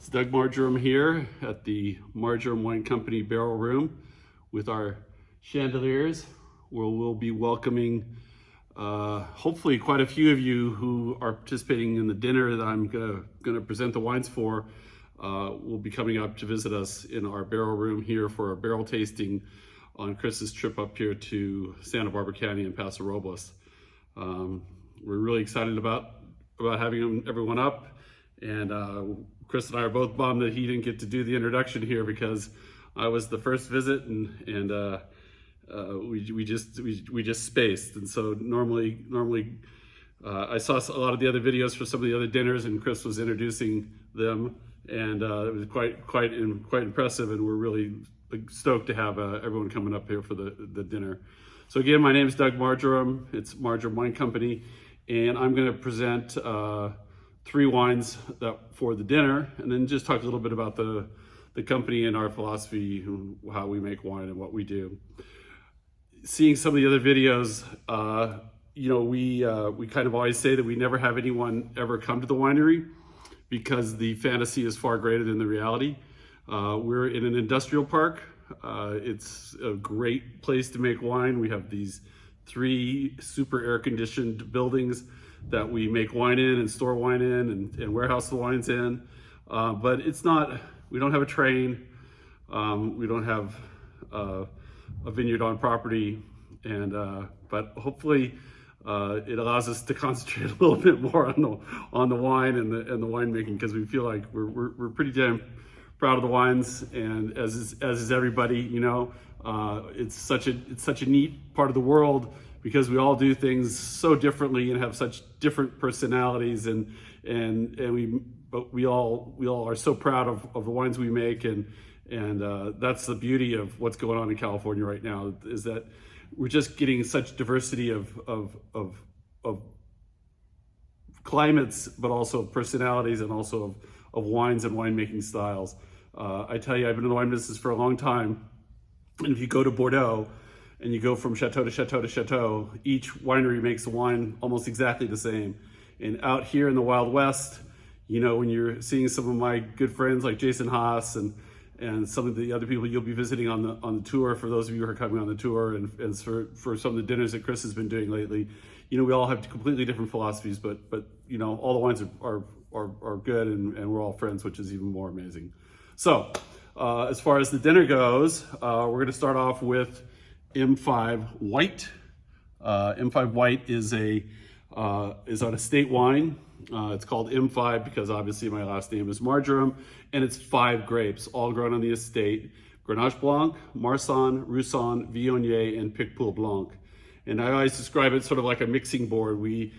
It's Doug Margerum here at the Margerum Wine Company Barrel Room with our chandeliers, where we'll be welcoming hopefully quite a few of you who are participating in the dinner that I'm gonna present the wines for. Will be coming up to visit us in our barrel room here for a barrel tasting on Chris's trip up here to Santa Barbara County and Paso Robles. We're really excited about having everyone up, and Chris and I are both bummed that he didn't get to do the introduction here because I was the first visit, and we just spaced. And so normally I saw a lot of the other videos for some of the other dinners, and Chris was introducing them, and it was quite impressive, and we're really stoked to have everyone coming up here for the dinner. So again, my name is Doug Margerum. It's Margerum Wine Company, and I'm going to present 3 wines for the dinner, and then just talk a little bit about the company and our philosophy, how we make wine and what we do. Seeing some of the other videos, we kind of always say that we never have anyone ever come to the winery because the fantasy is far greater than the reality. We're in an industrial park. It's a great place to make wine. We have these 3 super air-conditioned buildings that we make wine in and store wine in and warehouse the wines in. But it's not, we don't have a train. We don't have a vineyard on property. But hopefully it allows us to concentrate a little bit more on the wine and the winemaking, because we feel like we're pretty damn proud of the wines, and as is everybody. It's such a neat part of the world, because we all do things so differently and have such different personalities, but we all are so proud of the wines we make, and that's the beauty of what's going on in California right now, is that we're just getting such diversity of climates, but also of personalities, and also of wines and winemaking styles. I tell you, I've been in the wine business for a long time, and if you go to Bordeaux and you go from chateau to chateau to chateau, each winery makes a wine almost exactly the same. And out here in the Wild West, when you're seeing some of my good friends like Jason Haas and some of the other people you'll be visiting on the tour, for those of you who are coming on the tour, and for some of the dinners that Chris has been doing lately, we all have completely different philosophies, but all the wines are good, and we're all friends, which is even more amazing. So as far as the dinner goes, we're going to start off with M5 White. M5 White is an estate wine. It's called M5 because obviously my last name is Margerum, and it's 5 grapes, all grown on the estate: Grenache Blanc, Marsanne, Roussanne, Viognier, and Picpoul Blanc. And I always describe it sort of like a mixing board. We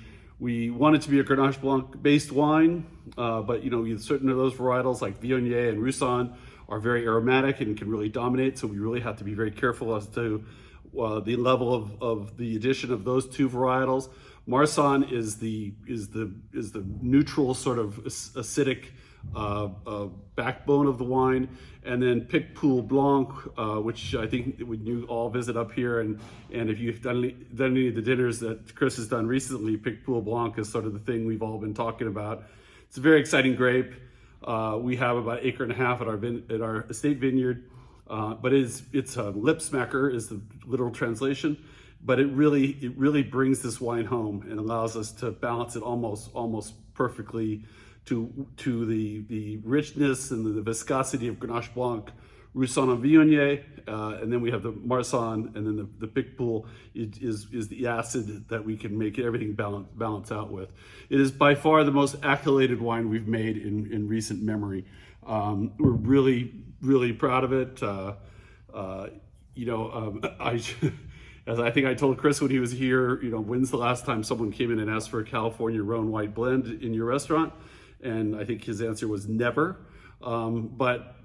want it to be a Grenache Blanc based wine, but certain of those varietals like Viognier and Roussanne are very aromatic and can really dominate. So we really have to be very careful as to the level of the addition of those 2 varietals. Marsanne is the neutral sort of acidic backbone of the wine, and then Picpoul Blanc, which I think when you all visit up here, and if you've done any of the dinners that Chris has done recently, Picpoul Blanc is sort of the thing we've all been talking about. It's a very exciting grape. We have about 1.5 acres at our estate vineyard, but it's a lip smacker is the literal translation. But it really brings this wine home and allows us to balance it almost perfectly to the richness and the viscosity of Grenache Blanc, Roussanne, and Viognier, and then we have the Marsanne, and then the Picpoul is the acid that we can make everything balance out with. It is by far the most accoladed wine we've made in recent memory. We're really proud of it. As I think I told Chris when he was here, when's the last time someone came in and asked for a California Rhone white blend in your restaurant? And I think his answer was never. But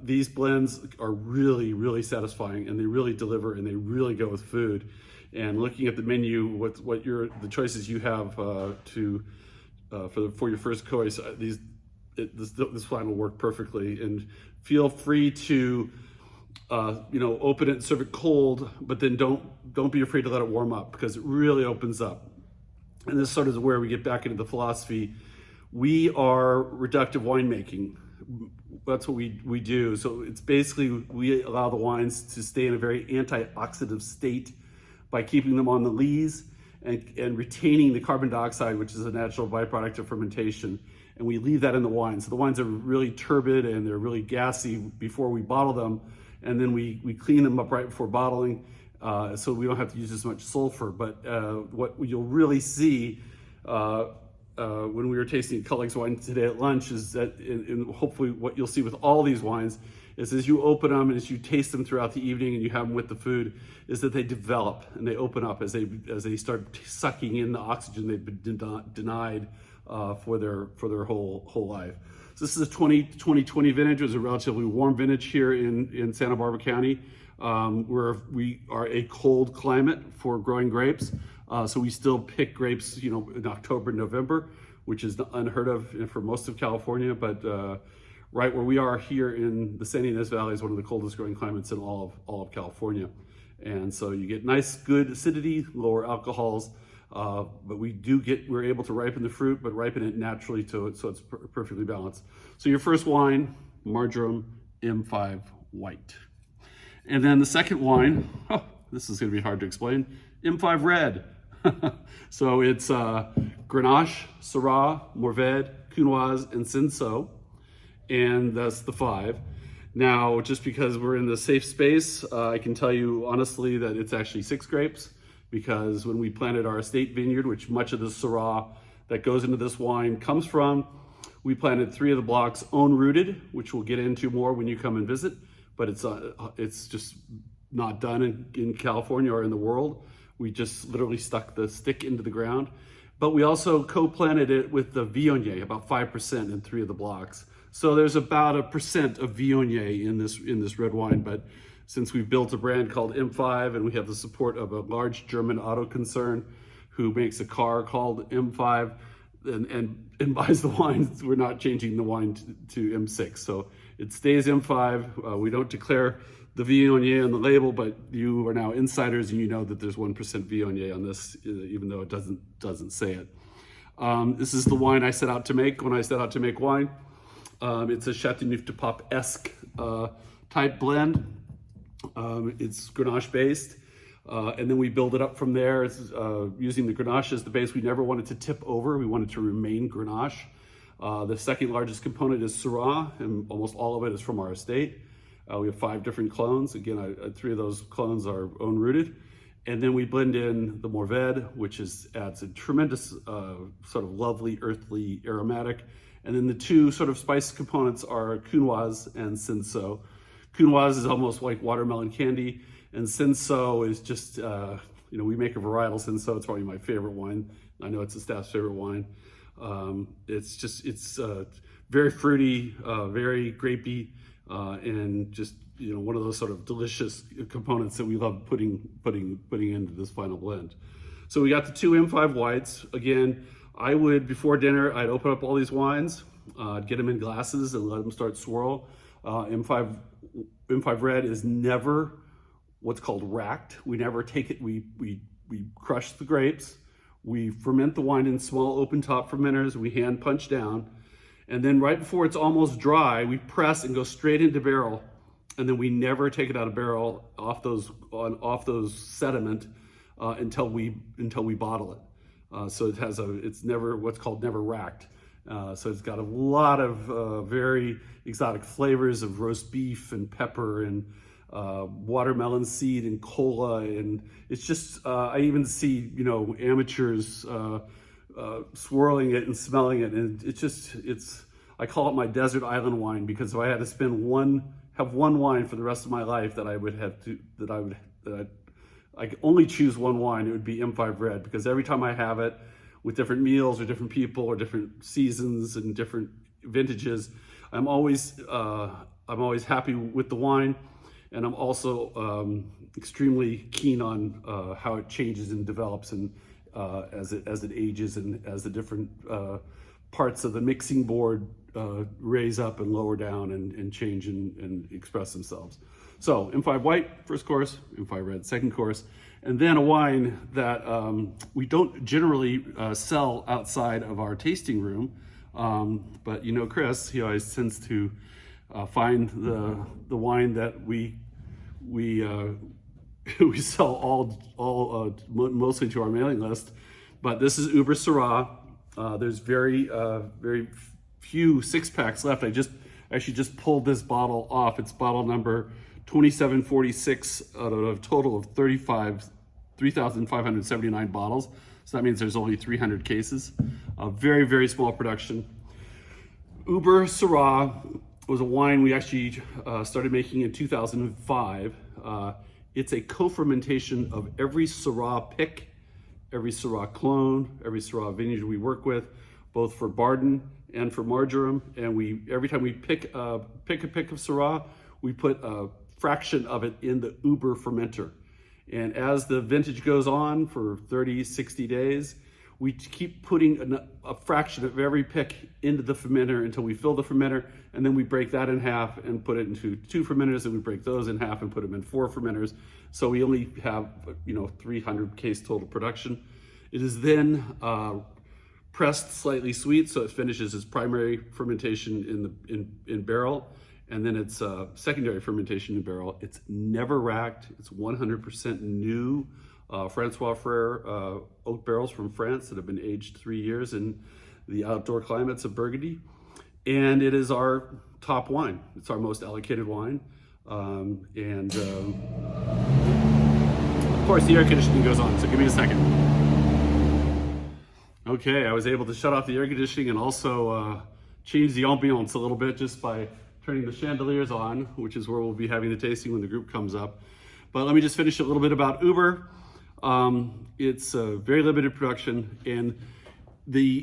these blends are really satisfying, and they really deliver, and they really go with food. And looking at the menu, the choices you have for your first choice, this wine will work perfectly. And feel free to open it and serve it cold, but then don't be afraid to let it warm up, because it really opens up. And this sort of is where we get back into the philosophy. We are reductive winemaking. we do. So it's basically, we allow the wines to stay in a very antioxidant state by keeping them on the lees and retaining the carbon dioxide, which is a natural byproduct of fermentation. And we leave that in the wine. So the wines are really turbid and they're really gassy before we bottle them. And then we clean them up right before bottling, so we don't have to use as much sulfur. But what you'll really see when we were tasting Culleg's wine today at lunch is that, and hopefully what you'll see with all these wines, is as you open them and as you taste them throughout the evening and you have them with the food, is that they develop and they open up as they start sucking in the oxygen they've been denied for their whole life. So this is a 2020 vintage. It was a relatively warm vintage here in Santa Barbara County, where we are a cold climate for growing grapes. So we still pick grapes, in October, November, which is unheard of for most of California. But right where we are here in the San Ynez Valley is one of the coldest growing climates in all of California. And so you get nice, good acidity, lower alcohols. But we're able to ripen the fruit, but ripen it naturally so it's perfectly balanced. So your first wine, Margerum M5 White. And then the second wine, this is gonna be hard to explain, M5 Red. So it's Grenache, Syrah, Mourvèdre, Cunoise, and Cinsault, and that's the 5. Now, just because we're in the safe space, I can tell you honestly that it's actually 6 grapes, because when we planted our estate vineyard, which much of the Syrah that goes into this wine comes from, we planted 3 of the blocks own rooted, which we'll get into more when you come and visit, but it's just not done in California or in the world. We just literally stuck the stick into the ground. But we also co-planted it with the Viognier, about 5% in 3 of the blocks. So there's about 1% of Viognier in this red wine, but since we've built a brand called M5 and we have the support of a large German auto concern who makes a car called M5 and buys the wine, we're not changing the wine to M6. So it stays M5. We don't declare the Viognier on the label, but you are now insiders and you know that there's 1% Viognier on this, even though it doesn't say it. This is the wine I set out to make when I set out to make wine. It's a Chateauneuf-du-Pape-esque type blend. It's Grenache based, and then we build it up from there. Using the Grenache as the base. We never wanted to tip over. We wanted to remain Grenache. The second largest component is Syrah, and almost all of it is from our estate. We have 5 different clones. Again, 3 of those clones are own rooted. And then we blend in the Mourvèdre, which adds a tremendous sort of lovely, earthly aromatic. And then the 2 sort of spice components are Cunoise and Cinsault. Cunoise is almost like watermelon candy, and Cinsault is just, we make a varietal Cinsault. It's probably my favorite wine. I know it's the staff's favorite wine. It's very fruity, very grapey, and just, one of those sort of delicious components that we love putting into this final blend. So we got the 2 M5 whites. Again, before dinner, I'd open up all these wines, I'd get them in glasses and let them start swirl. M5 Red is never what's called racked. We never take it, we crush the grapes, we ferment the wine in small open top fermenters, we hand punch down, and then right before it's almost dry, we press and go straight into barrel, and then we never take it out of barrel off those sediment until we bottle it. So it's never what's called never racked. So it's got a lot of very exotic flavors of roast beef and pepper and watermelon seed and cola, and it's just I even see amateurs swirling it and smelling it, and I call it my desert island wine, because if I had to have one wine for the rest of my life I could only choose one wine, it would be M5 Red, because every time I have it with different meals or different people or different seasons and different vintages, I'm always happy with the wine, and I'm also extremely keen on how it changes and develops, and as it ages, and as the different parts of the mixing board raise up and lower down and change and express themselves. So M5 White, first course, M5 Red, second course, and then a wine that we don't generally sell outside of our tasting room, But you know, Chris, he always tends to find the wine that we we sell mostly to our mailing list. But this is Uber Syrah. There's very few 6-packs left. I actually just pulled this bottle off. It's bottle number 2746 out of a total of 3,579 bottles. So that means there's only 300 cases. Very small production. Uber Syrah was a wine we actually started making in 2005. It's a co-fermentation of every Syrah pick, every Syrah clone, every Syrah vineyard we work with, both for Barden and for Margerum. And every time we pick a pick of Syrah, we put a fraction of it in the Uber fermenter. And as the vintage goes on for 30, 60 days, we keep putting a fraction of every pick into the fermenter until we fill the fermenter, and then we break that in half and put it into 2 fermenters, and we break those in half and put them in 4 fermenters. So we only have 300 case total production. It is then pressed slightly sweet, so it finishes its primary fermentation in barrel, and then its secondary fermentation in barrel. It's never racked. It's 100% new Francois Frère oak barrels from France that have been aged 3 years in the outdoor climates of Burgundy. And it is our top wine. It's our most allocated wine. Of course, the air conditioning goes on, so give me a second. Okay, I was able to shut off the air conditioning and also change the ambiance a little bit just by turning the chandeliers on, which is where we'll be having the tasting when the group comes up. But let me just finish a little bit about Uber. It's a very limited production, and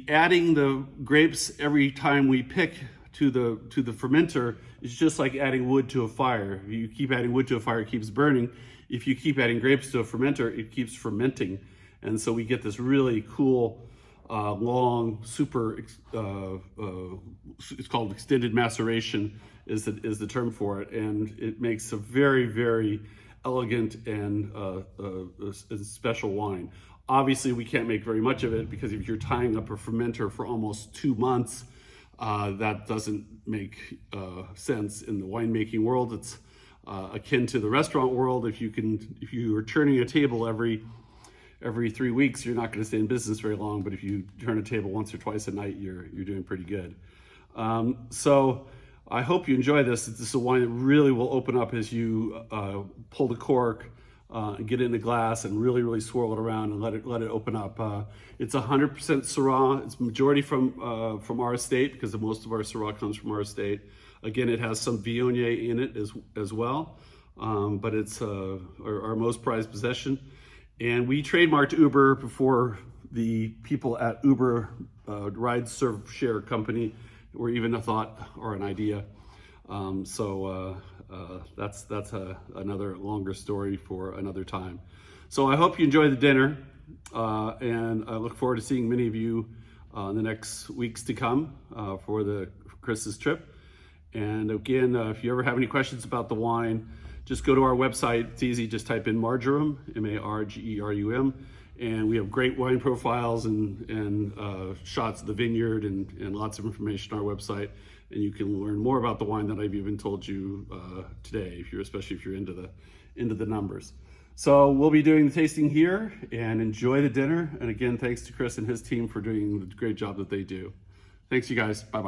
adding the grapes every time we pick to the fermenter is just like adding wood to a fire. If you keep adding wood to a fire, it keeps burning. If you keep adding grapes to a fermenter, it keeps fermenting. And so we get this really cool, long, super, it's called extended maceration is the term for it. And it makes a very elegant and special wine. Obviously, we can't make very much of it because if you're tying up a fermenter for almost 2 months, that doesn't make sense in the winemaking world. It's akin to the restaurant world. If you are turning a table every 3 weeks, you're not going to stay in business very long. But if you turn a table once or twice a night, you're doing pretty good. So I hope you enjoy this. This is a wine that really will open up as you pull the cork, get it in the glass, and really swirl it around and let it open up. It's 100% Syrah. It's majority from our estate because most of our Syrah comes from our estate. Again, it has some Viognier in it as well, but it's our most prized possession. And we trademarked Uber before the people at Uber Ride Serve Share Company were even a thought or an idea. That's another longer story for another time. So I hope you enjoy the dinner, and I look forward to seeing many of you in the next weeks to come for Chris's trip. And again, if you ever have any questions about the wine, just go to our website. It's easy, just type in Margerum, Margerum, and we have great wine profiles and shots of the vineyard and lots of information on our website. And you can learn more about the wine than I've even told you today, especially if you're into the numbers. So we'll be doing the tasting here, and enjoy the dinner. And again, thanks to Chris and his team for doing the great job that they do. Thanks, you guys. Bye-bye.